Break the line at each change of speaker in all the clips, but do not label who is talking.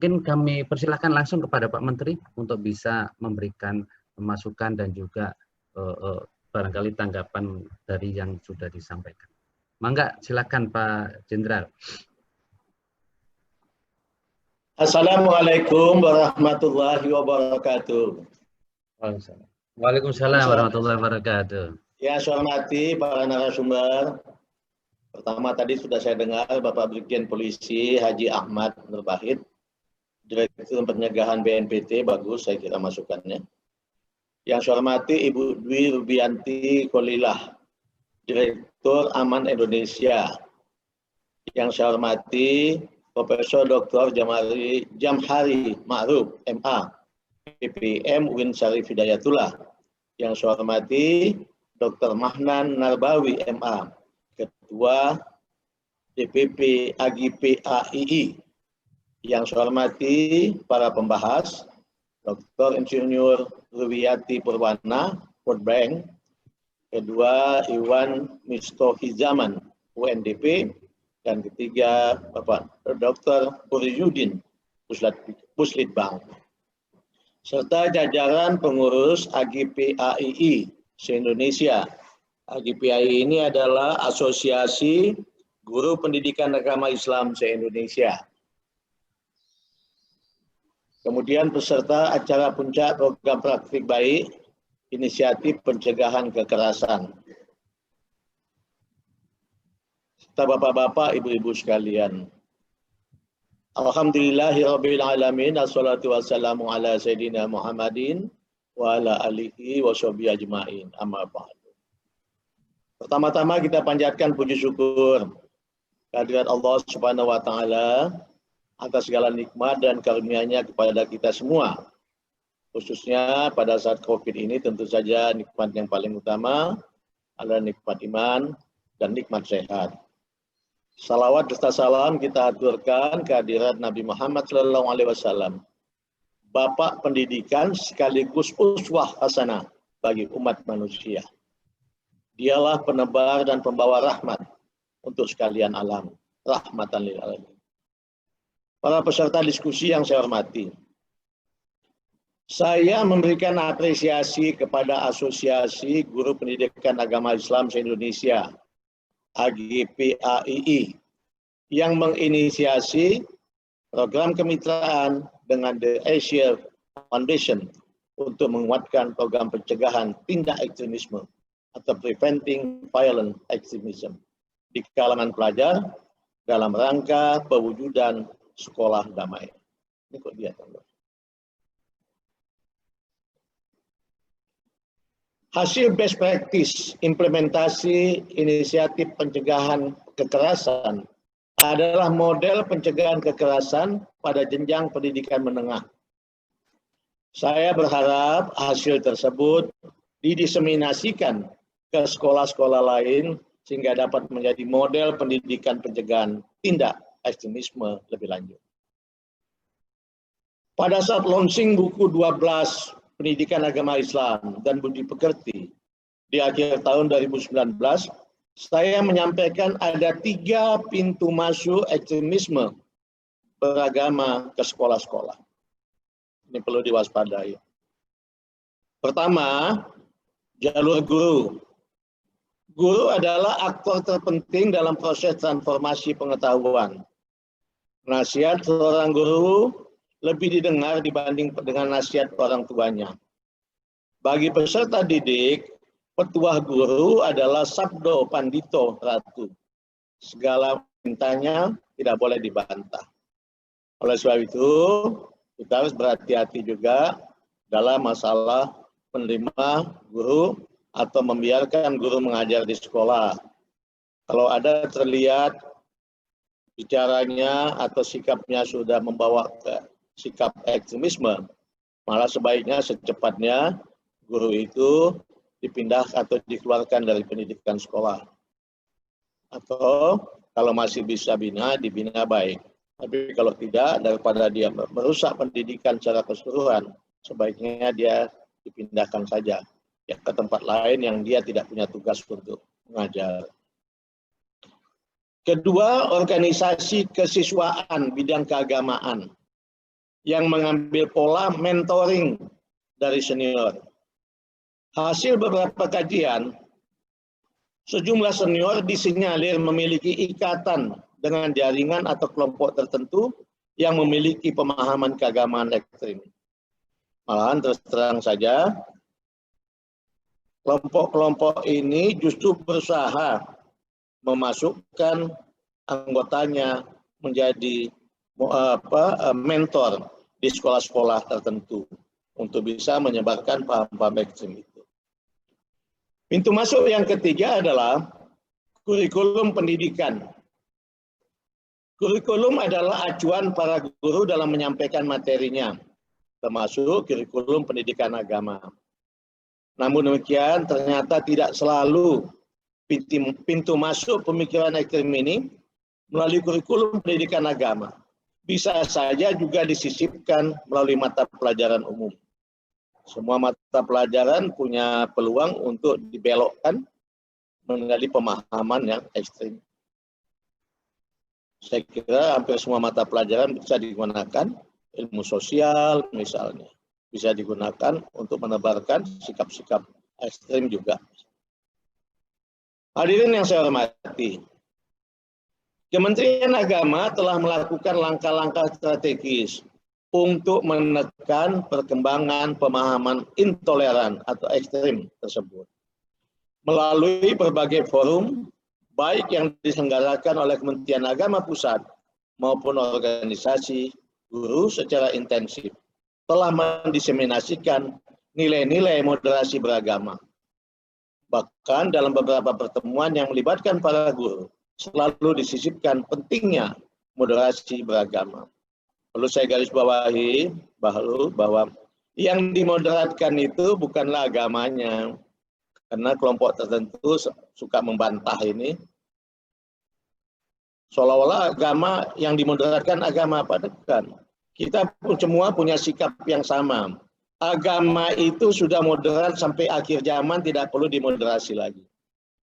Mungkin kami persilakan langsung kepada Pak Menteri untuk bisa memberikan masukan dan juga barangkali tanggapan dari yang sudah disampaikan. Mangga, silakan Pak Jenderal.
Assalamualaikum warahmatullahi wabarakatuh.
Waalaikumsalam warahmatullahi wabarakatuh.
Ya, saya hormati para narasumber. Pertama tadi sudah saya dengar Bapak Brigjen Polisi Haji Ahmad Nurbahid, Direktur Pencegahan BNPT, bagus saya kira masukannya. Yang saya hormati Ibu Dwi Rubianti Kolilah, Direktur Aman Indonesia. Yang saya hormati Profesor Dr. Jamhari Ma'ruf, MA, PPM UIN Syarif Hidayatullah. Yang saya hormati Dr. Mahnan Narbawi, MA, Ketua DPP AGPAII. Yang saya hormati para pembahas, Dr. Insinyur Ruwiyati Purwana, World Bank, kedua Iwan Mistohizaman, UNDP, dan ketiga Bapak Dr. Buriyudin, Puslitbang, serta jajaran pengurus AGPAII se-Indonesia. AGPAII ini adalah Asosiasi Guru Pendidikan Agama Islam se-Indonesia. Kemudian peserta acara puncak program praktik baik, inisiatif pencegahan kekerasan. Serta bapak-bapak, ibu-ibu sekalian. Alhamdulillahirabbil alamin, assalatu wassalamu ala sayyidina Muhammadin wa ala alihi wa sahbihi ajmain. Amma ba'du. Pertama-tama kita panjatkan puji syukur kehadirat Allah Subhanahu wa taala atas segala nikmat dan karunia-Nya kepada kita semua. Khususnya pada saat Covid ini tentu saja nikmat yang paling utama adalah nikmat iman dan nikmat sehat. Salawat serta salam kita aturkan kehadirat Nabi Muhammad SAW, Bapak pendidikan sekaligus uswah hasanah bagi umat manusia. Dialah penebar dan pembawa rahmat untuk sekalian alam, rahmatan lil alamin. Para peserta diskusi yang saya hormati, saya memberikan apresiasi kepada Asosiasi Guru Pendidikan Agama Islam se-Indonesia, AGPAII, yang menginisiasi program kemitraan dengan The Asia Foundation untuk menguatkan program pencegahan tindak ekstremisme atau Preventing Violent Extremism di kalangan pelajar dalam rangka pewujudan sekolah damai. Ini kok dia, teman. Hasil best practice implementasi inisiatif pencegahan kekerasan adalah model pencegahan kekerasan pada jenjang pendidikan menengah. Saya berharap hasil tersebut didiseminasikan ke sekolah-sekolah lain sehingga dapat menjadi model pendidikan pencegahan tindak ekstremisme lebih lanjut. Pada saat launching buku 12 Pendidikan Agama Islam dan Budi Pekerti di akhir tahun 2019, saya menyampaikan ada 3 pintu masuk ekstremisme beragama ke sekolah-sekolah. Ini perlu diwaspadai. Pertama, jalur guru. Guru adalah aktor terpenting dalam proses transformasi pengetahuan. Nasihat seorang guru lebih didengar dibanding dengan nasihat orang tuanya. Bagi peserta didik, petuah guru adalah sabdo pandito ratu. Segala perintahnya tidak boleh dibantah. Oleh sebab itu, kita harus berhati-hati juga dalam masalah menerima guru atau membiarkan guru mengajar di sekolah. Kalau ada terlihat bicaranya atau sikapnya sudah membawa ke sikap ekstremisme, malah sebaiknya secepatnya guru itu dipindah atau dikeluarkan dari pendidikan sekolah. Atau kalau masih bisa dibina baik. Tapi kalau tidak, daripada dia merusak pendidikan secara keseluruhan, sebaiknya dia dipindahkan saja ya ke tempat lain yang dia tidak punya tugas untuk mengajar. Kedua, organisasi kesiswaan bidang keagamaan. yang mengambil pola mentoring dari senior. Hasil beberapa kajian, sejumlah senior disinyalir memiliki ikatan dengan jaringan atau kelompok tertentu yang memiliki pemahaman keagamaan ekstrem. Malahan terus terang saja, kelompok-kelompok ini justru berusaha memasukkan anggotanya menjadi mentor di sekolah-sekolah tertentu untuk bisa menyebarkan paham-paham ekstrem itu. Pintu masuk yang ketiga adalah kurikulum pendidikan. Kurikulum adalah acuan para guru dalam menyampaikan materinya, termasuk kurikulum pendidikan agama. Namun demikian, ternyata tidak selalu pintu masuk pemikiran ekstrem ini melalui kurikulum pendidikan agama. Bisa saja juga disisipkan melalui mata pelajaran umum. Semua mata pelajaran punya peluang untuk dibelokkan menjadi pemahaman yang ekstrim. Saya kira hampir semua mata pelajaran bisa digunakan, ilmu sosial misalnya, bisa digunakan untuk menebarkan sikap-sikap ekstrim juga. Hadirin yang saya hormati, Kementerian Agama telah melakukan langkah-langkah strategis untuk menekan perkembangan pemahaman intoleran atau ekstrim tersebut melalui berbagai forum, baik yang diselenggarakan oleh Kementerian Agama Pusat maupun organisasi guru secara intensif, telah mendiseminasikan nilai-nilai moderasi beragama. Bahkan dalam beberapa pertemuan yang melibatkan para guru, selalu disisipkan pentingnya moderasi beragama. Perlu saya garis bawahi bahwa yang dimoderatkan itu bukanlah agamanya, karena kelompok tertentu suka membantah ini. Seolah-olah agama yang dimoderatkan agama apa? Bukan. Kita semua punya sikap yang sama. Agama itu sudah moderat sampai akhir zaman, tidak perlu dimoderasi lagi.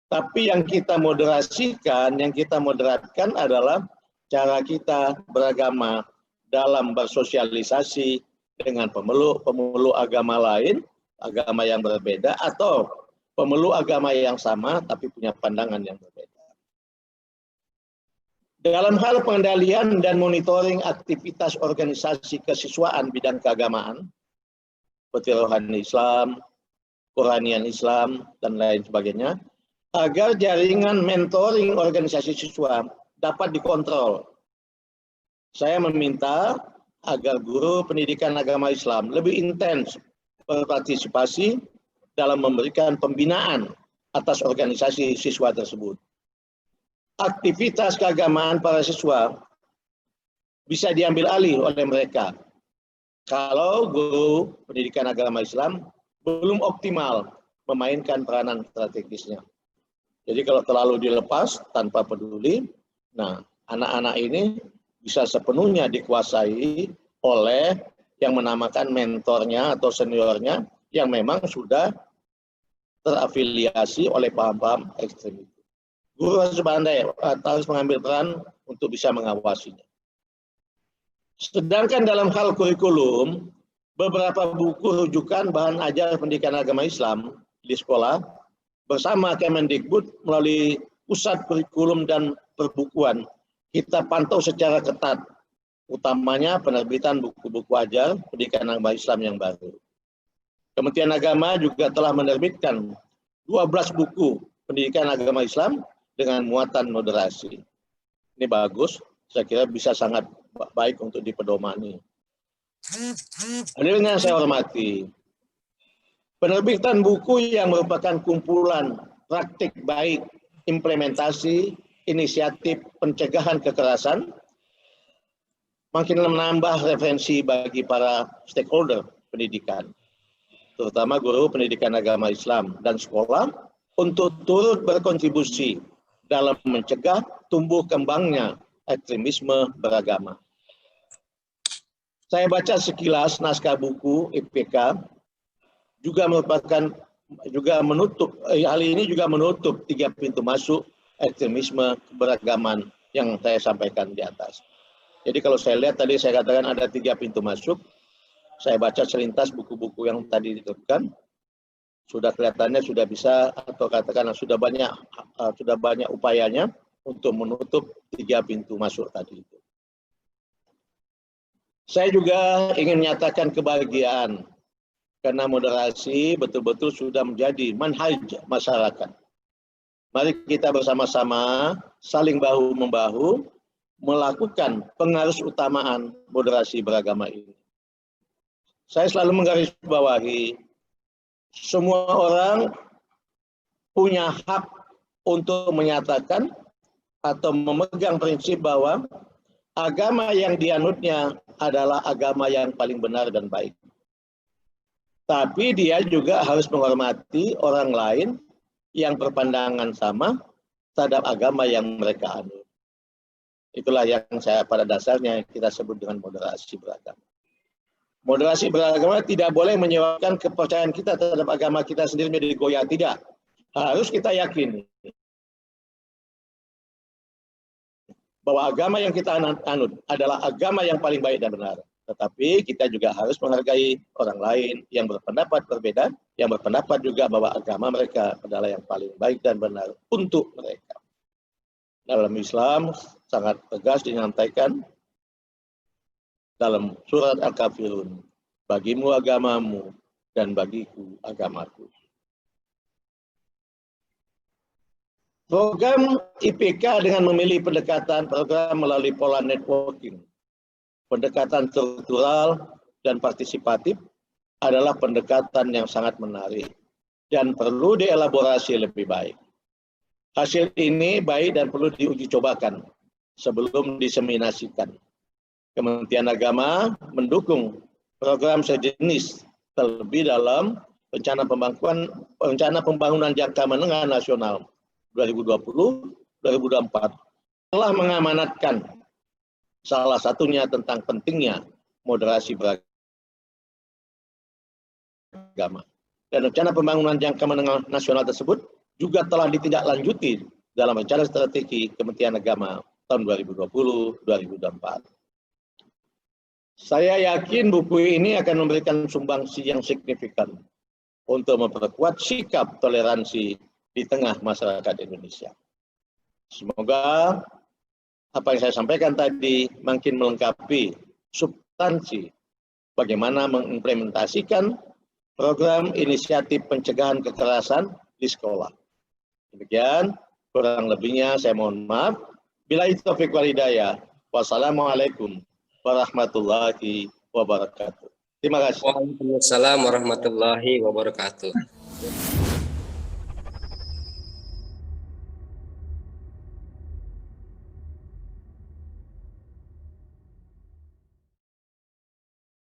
Tapi yang kita moderasikan, yang kita moderatkan adalah cara kita beragama dalam bersosialisasi dengan pemeluk agama lain, agama yang berbeda, atau pemeluk agama yang sama tapi punya pandangan yang berbeda. Dalam hal pengendalian dan monitoring aktivitas organisasi kesiswaan bidang keagamaan, seperti Rohani Islam, Quranian Islam, dan lain sebagainya, agar jaringan mentoring organisasi siswa dapat dikontrol. Saya meminta agar guru pendidikan agama Islam lebih intens berpartisipasi dalam memberikan pembinaan atas organisasi siswa tersebut. Aktivitas keagamaan para siswa bisa diambil alih oleh mereka kalau guru pendidikan agama Islam belum optimal memainkan peranan strategisnya. Jadi kalau terlalu dilepas tanpa peduli, nah anak-anak ini bisa sepenuhnya dikuasai oleh yang menamakan mentornya atau seniornya yang memang sudah terafiliasi oleh paham-paham ekstrem itu. Guru harus pandai, harus mengambil peran untuk bisa mengawasinya. Sedangkan dalam hal kurikulum, beberapa buku rujukan bahan ajar pendidikan agama Islam di sekolah bersama Kemendikbud melalui Pusat Kurikulum dan Perbukuan kita pantau secara ketat, utamanya penerbitan buku-buku ajar pendidikan agama Islam yang baru. Kementerian Agama juga telah menerbitkan 12 buku pendidikan agama Islam dengan muatan moderasi. Ini bagus, saya kira bisa sangat baik untuk dipedomani. Hadirin yang saya hormati, penerbitan buku yang merupakan kumpulan praktik baik implementasi inisiatif pencegahan kekerasan makin menambah referensi bagi para stakeholder pendidikan, terutama guru pendidikan agama Islam dan sekolah, untuk turut berkontribusi dalam mencegah tumbuh kembangnya ekstremisme beragama. Saya baca sekilas naskah buku IPK hal ini juga menutup 3 pintu masuk ekstremisme keberagaman yang saya sampaikan di atas. Jadi kalau saya lihat tadi saya katakan ada 3 pintu masuk. Saya baca selintas buku-buku yang tadi ditemukan, sudah kelihatannya sudah bisa atau katakanlah sudah banyak upayanya untuk menutup 3 pintu masuk tadi itu. Saya juga ingin menyatakan kebahagiaan karena moderasi betul-betul sudah menjadi manhaj masyarakat. Mari kita bersama-sama saling bahu-membahu melakukan pengarus utamaan moderasi beragama ini. Saya selalu menggarisbawahi semua orang punya hak untuk menyatakan atau memegang prinsip bahwa agama yang dianutnya adalah agama yang paling benar dan baik. Tapi dia juga harus menghormati orang lain yang berpandangan sama terhadap agama yang mereka anut. Itulah yang pada dasarnya kita sebut dengan moderasi beragama. Moderasi beragama tidak boleh menyebabkan kepercayaan kita terhadap agama kita sendiri menjadi goyah. Tidak. Harus kita yakini bahwa agama yang kita anut adalah agama yang paling baik dan benar. Tetapi kita juga harus menghargai orang lain yang berpendapat berbeda, yang berpendapat juga bahwa agama mereka adalah yang paling baik dan benar untuk mereka. Dalam Islam sangat tegas dinyampaikan dalam surat Al-Kafirun, bagimu agamamu dan bagiku agamaku. Program IPK dengan memilih pendekatan program melalui pola networking, pendekatan struktural dan partisipatif adalah pendekatan yang sangat menarik dan perlu dielaborasi lebih baik. Hasil ini baik dan perlu diuji cobakan sebelum diseminasikan. Kementerian Agama mendukung program sejenis terlebih dalam rencana pembangunan jangka menengah nasional 2020-2024 telah mengamanatkan salah satunya tentang pentingnya moderasi beragama. Dan rencana pembangunan jangka menengah nasional tersebut juga telah ditindaklanjuti dalam rencana strategi Kementerian Agama tahun 2020-2024. Saya yakin buku ini akan memberikan sumbangsi yang signifikan untuk memperkuat sikap toleransi di tengah masyarakat Indonesia. Semoga apa yang saya sampaikan tadi makin melengkapi substansi bagaimana mengimplementasikan program inisiatif pencegahan kekerasan di sekolah. Demikian, kurang lebihnya saya mohon maaf. Billahi taufiq wal hidayah. Wassalamualaikum warahmatullahi wabarakatuh. Terima kasih.
Waalaikumsalam warahmatullahi wabarakatuh.